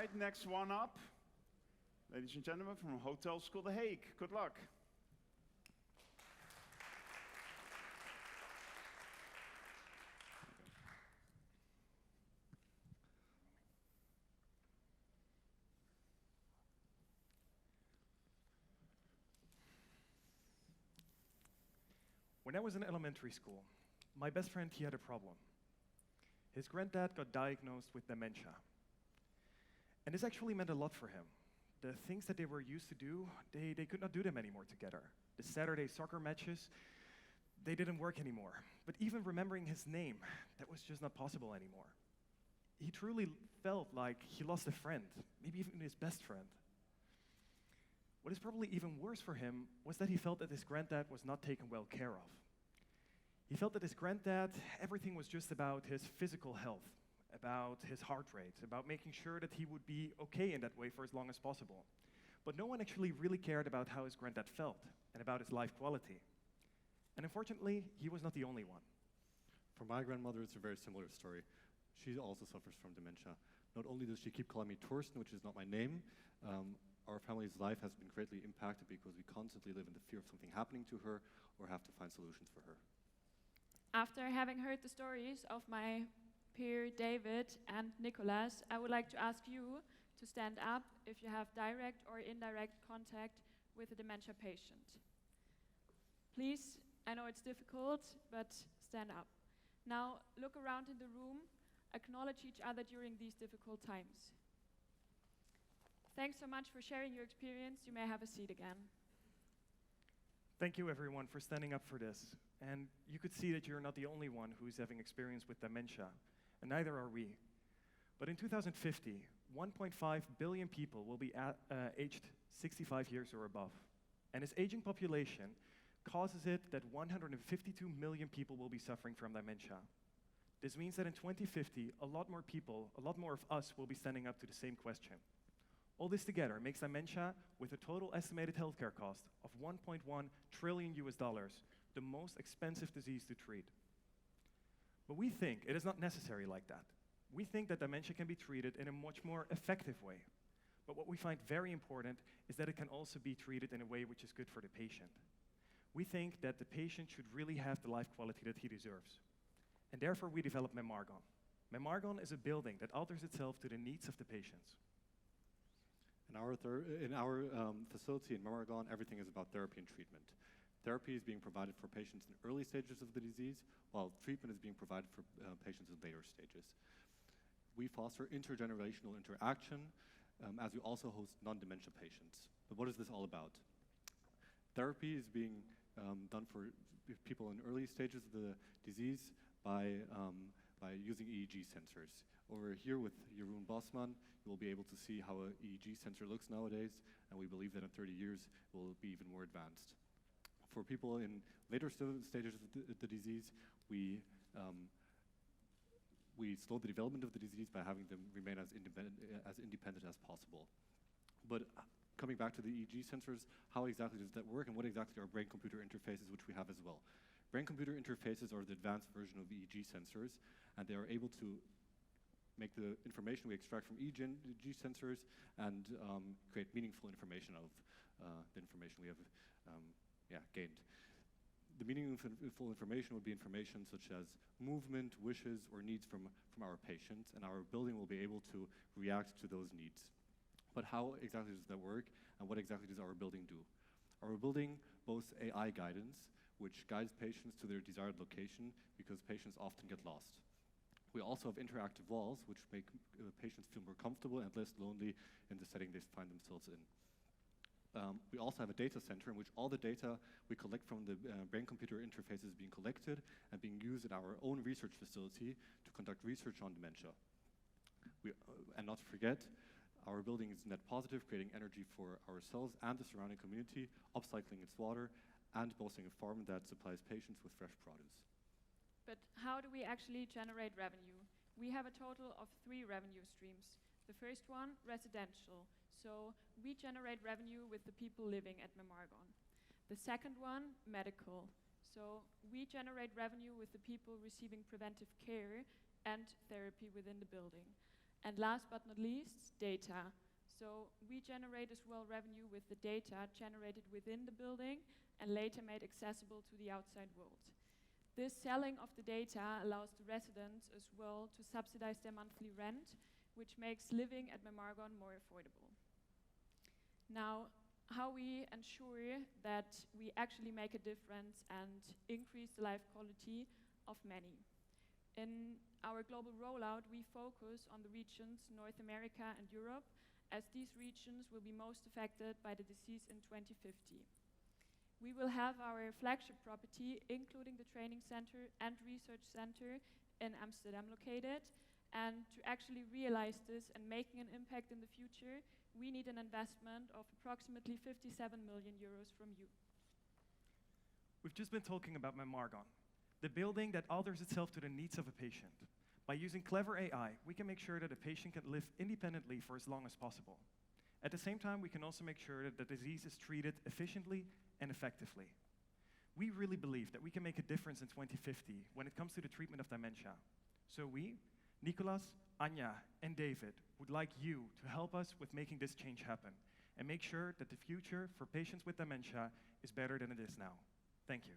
right, next one up. Ladies and gentlemen, from Hotelschool, The Hague. Good luck. When I was in elementary school, my best friend, he had a problem. His granddad got diagnosed with dementia. And this actually meant a lot for him. The things that they were used to do, they could not do them anymore together. The Saturday soccer matches, they didn't work anymore. But even remembering his name, that was just not possible anymore. He truly felt like he lost a friend, maybe even his best friend. What is probably even worse for him was that he felt that his granddad was not taken well care of. He felt that his granddad, everything was just about his physical health, about his heart rate, about making sure that he would be okay in that way for as long as possible. But no one actually really cared about how his granddad felt and about his life quality. And unfortunately, he was not the only one. For my grandmother, it's a very similar story. She also suffers from dementia. Not only does she keep calling me Torsten, which is not my name, our family's life has been greatly impacted because we constantly live in the fear of something happening to her or have to find solutions for her. After having heard the stories of my peer David and Nicolas, I would like to ask you to stand up if you have direct or indirect contact with a dementia patient. Please, I know it's difficult, but stand up. Now look around in the room, acknowledge each other during these difficult times. Thanks so much for sharing your experience. You may have a seat again. Thank you, everyone, for standing up for this. And you could see that you're not the only one who's having experience with dementia, and neither are we. But in 2050, 1.5 billion people will be aged 65 years or above. And this aging population causes it that 152 million people will be suffering from dementia. This means that in 2050, a lot more people, a lot more of us will be standing up to the same question. All this together makes dementia, with a total estimated healthcare cost of $1.1 trillion the most expensive disease to treat. But we think it is not necessary like that. We think that dementia can be treated in a much more effective way. But what we find very important is that it can also be treated in a way which is good for the patient. We think that the patient should really have the life quality that he deserves. And therefore we developed Memargon. Memargon is a building that alters itself to the needs of the patients. In our facility in Memargon, everything is about therapy and treatment. Therapy is being provided for patients in early stages of the disease, while treatment is being provided for patients in later stages. We foster intergenerational interaction, as we also host non-dementia patients. But what is this all about? Therapy is being done for people in early stages of the disease by using EEG sensors. Over here with Jeroen Bosman, you will be able to see how an EEG sensor looks nowadays, and we believe that in 30 years it will be even more advanced. For people in later stages of the disease, we slow the development of the disease by having them remain as independent as possible. But coming back to the EEG sensors, how exactly does that work, and what exactly are brain-computer interfaces, which we have as well? Brain-computer interfaces are the advanced version of EEG sensors, and they are able to make the information we extract from EEG sensors and create meaningful information of the information we have gained. The meaningful information would be information such as movement, wishes, or needs from our patients, and our building will be able to react to those needs. But how exactly does that work, and what exactly does our building do? Our building boasts AI guidance, which guides patients to their desired location because patients often get lost. We also have interactive walls, which make patients feel more comfortable and less lonely in the setting they find themselves in. We also have a data center in which all the data we collect from the brain-computer interface is being collected and being used at our own research facility to conduct research on dementia. And not to forget, our building is net positive, creating energy for ourselves and the surrounding community, upcycling its water, and boasting a farm that supplies patients with fresh produce. But how do we actually generate revenue? We have a total of 3 revenue streams. The first one, residential. So we generate revenue with the people living at Memargon. The second one, medical. So we generate revenue with the people receiving preventive care and therapy within the building. And last but not least, data. So we generate as well revenue with the data generated within the building and later made accessible to the outside world. This selling of the data allows the residents as well to subsidize their monthly rent, which makes living at Memargon more affordable. Now, how we ensure that we actually make a difference and increase the life quality of many. In our global rollout, we focus on the regions North America and Europe, as these regions will be most affected by the disease in 2050. We will have our flagship property, including the training center and research center in Amsterdam located. And to actually realize this and making an impact in the future, we need an investment of approximately 57 million euros from you. We've just been talking about Memargon, the building that alters itself to the needs of a patient. By using clever AI, we can make sure that a patient can live independently for as long as possible. At the same time, we can also make sure that the disease is treated efficiently and effectively. We really believe that we can make a difference in 2050 when it comes to the treatment of dementia. So we, Nicolas, Anja, and David, would like you to help us with making this change happen and make sure that the future for patients with dementia is better than it is now. Thank you.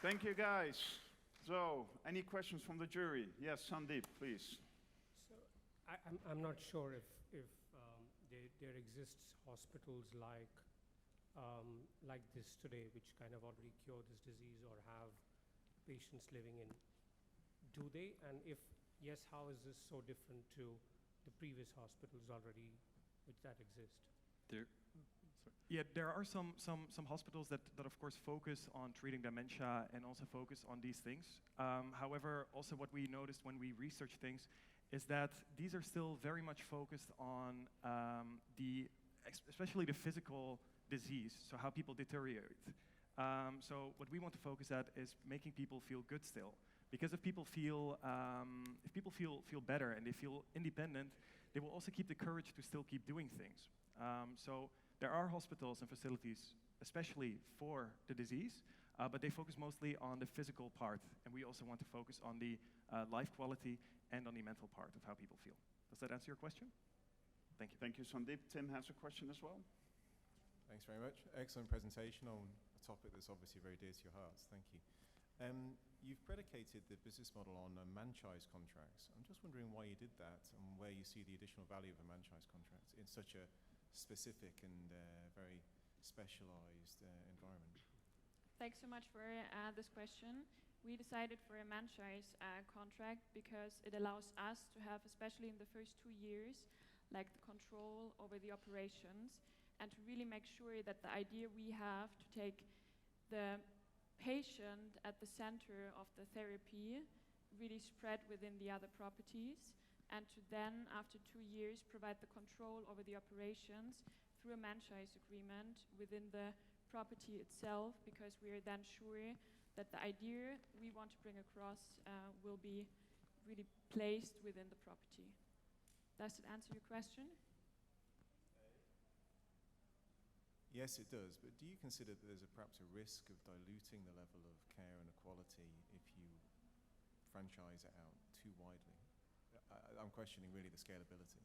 Thank you, guys. So, any questions from the jury? Yes, Sandeep, please. So I'm not sure if there exists hospitals like this today, which kind of already cure this disease or have patients living in. Do they? And if yes, how is this so different to the previous hospitals already that exist? Yeah, there are some hospitals that of course focus on treating dementia and also focus on these things. However, also what we noticed when we researched things is that these are still very much focused on especially the physical disease, so how people deteriorate. So what we want to focus at is making people feel good still. Because if people feel better and they feel independent, they will also keep the courage to still keep doing things. So there are hospitals and facilities, especially for the disease, but they focus mostly on the physical part, and we also want to focus on the life quality and on the mental part of how people feel. Does that answer your question? Thank you. Thank you, Sandeep. Tim has a question as well. Thanks very much. Excellent presentation on a topic that's obviously very dear to your hearts. Thank you. You've predicated the business model on franchise contracts. I'm just wondering why you did that and where you see the additional value of a franchise contract in such a specific and very specialized environment. Thanks so much for this question. We decided for a franchise contract because it allows us to have, especially in the first 2 years, like the control over the operations and to really make sure that the idea we have to take the patient at the center of the therapy really spread within the other properties, and to then, after 2 years, provide the control over the operations through a franchise agreement within the property itself, because we are then sure that the idea we want to bring across will be really placed within the property. Does it answer your question? Yes, it does. But do you consider that there's perhaps a risk of diluting the level of care and quality if you franchise it out too widely? I'm questioning really the scalability.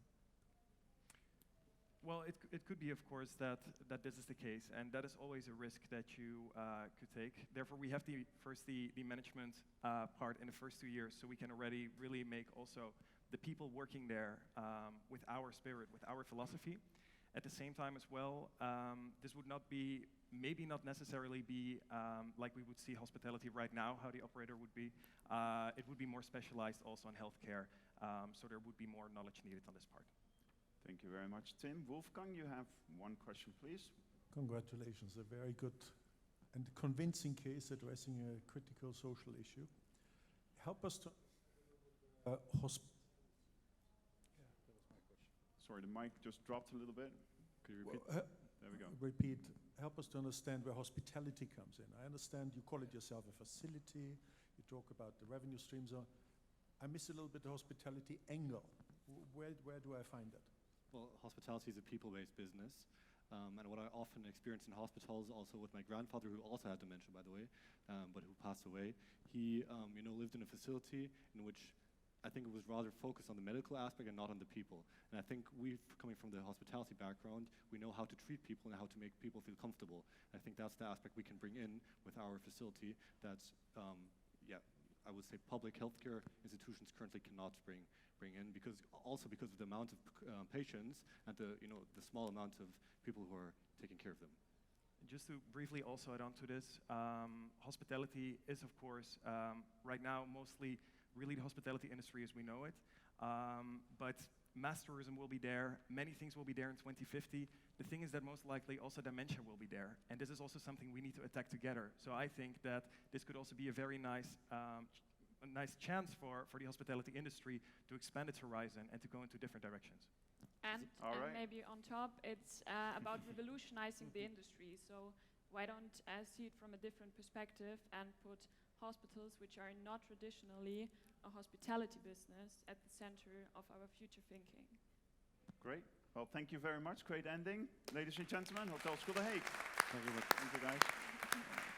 Well, it could be, of course, that this is the case, and that is always a risk that you could take. Therefore, we have the management part in the first 2 years, so we can already really make also the people working there with our spirit, with our philosophy. At the same time as well, this would maybe not necessarily be like we would see hospitality right now, how the operator would be. It would be more specialized also in healthcare, so there would be more knowledge needed on this part. Thank you very much, Tim. Wolfgang, you have one question, please. Congratulations, a very good and convincing case addressing a critical social issue. Help us to Sorry, the mic just dropped a little bit. Could you repeat? There we go. Repeat. Help us to understand where hospitality comes in. I understand you call it yourself a facility. You talk about the revenue streams. I miss a little bit the hospitality angle. Where do I find that? Well, hospitality is a people-based business. And what I often experience in hospitals, also with my grandfather, who also had dementia, by the way, but who passed away, he lived in a facility in which I think it was rather focused on the medical aspect and not on the people. And I think coming from the hospitality background, we know how to treat people and how to make people feel comfortable. I think that's the aspect we can bring in with our facility that's, I would say public healthcare institutions currently cannot bring in, because of the amount of patients and the small amount of people who are taking care of them. Just to briefly also add on to this, hospitality is, of course, right now mostly really the hospitality industry as we know it. But mass tourism will be there. Many things will be there in 2050. The thing is that most likely also dementia will be there. And this is also something we need to attack together. So I think that this could also be a very nice chance for the hospitality industry to expand its horizon and to go into different directions. And All right. maybe on top, it's about revolutionizing the industry. So why don't see it from a different perspective and put hospitals, which are not traditionally a hospitality business, at the center of our future thinking. Great. Well, thank you very much. Great ending. Ladies and gentlemen, Hotelschool The Hague. Thank you very much. Thank you, guys.